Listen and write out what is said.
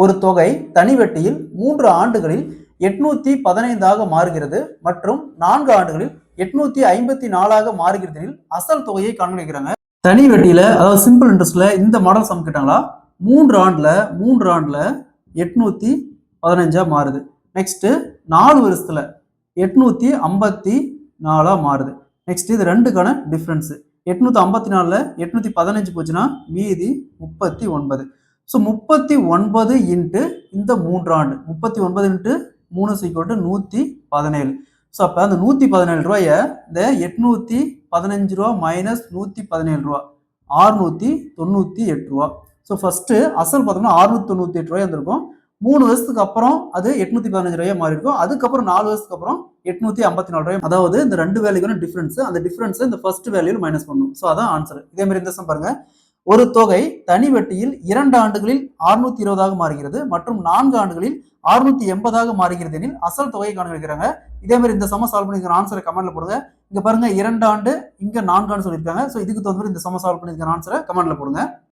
ஒரு தொகை தனி வெட்டியில் 3 ஆண்டுகளில் 815 மாறுகிறது மற்றும் 4 ஆண்டுகளில் 854 மாறுகிறது. அசல் தொகையை காண்பிக்கிறாங்க. தனி வெட்டியில அதாவது சிம்பிள் இன்ட்ரெஸ்ட்ல இந்த மாடல் சம் கேட்டாங்களா 3 ஆண்டுல 815 மாறுது. நெக்ஸ்ட் 4 வருஷத்துல 854 மாறுது. நெக்ஸ்ட் இது ரெண்டுக்கான டிஃபரன்ஸ் 854ல 815 போச்சுன்னா மீதி 39. ஸோ 39 இன்ட்டு இந்த 3 ஆண்டு 39 இன்ட்டு 3 117. ஸோ அப்போ அந்த 117 ரூபாயை இந்த 815 ரூபா மைனஸ் 117 ரூபா 698 ரூபா. ஸோ ஃபர்ஸ்ட் அசல் பார்த்தோம்னா 698 ரூபாய் வந்திருக்கும். 3 வருஷத்துக்கு அப்புறம் அது 815 ரூபாய் மாறி இருக்கும். அதுக்கப்புறம் 4 வருஷத்துக்கு அப்புறம் 854 ரூபாய். அதாவது இந்த ரெண்டு வேல்யூக்கான டிஃபரன்ஸ், அந்த டிஃபரன்ஸ் இந்த ஃபர்ஸ்ட் வேல்யூல மைனஸ் பண்ணணும். ஸோ அதான் ஆன்சர். இதே மாதிரி இந்த சம் பாருங்க. ஒரு தொகை தனி வெட்டியில் 2 ஆண்டுகளில் 620 மாறுகிறது மற்றும் 4 ஆண்டுகளில் 680 மாறுகிறது எனில் அசல் தொகையை காண்பிக்கிறாங்க. இதே மாதிரி இந்த சம சால்வ் பண்ணிக்கிற ஆன்சரை கமெண்ட்ல போடுங்க. இங்க பாருங்க 2 ஆண்டு இங்க 4 ஆண்டு சொல்லியிருக்காங்க. ஸோ இதுக்கு தகுந்த மாதிரி இந்த சம சால்வ் பண்ணிக்கிற ஆன்சரை கமெண்ட்ல போடுங்க.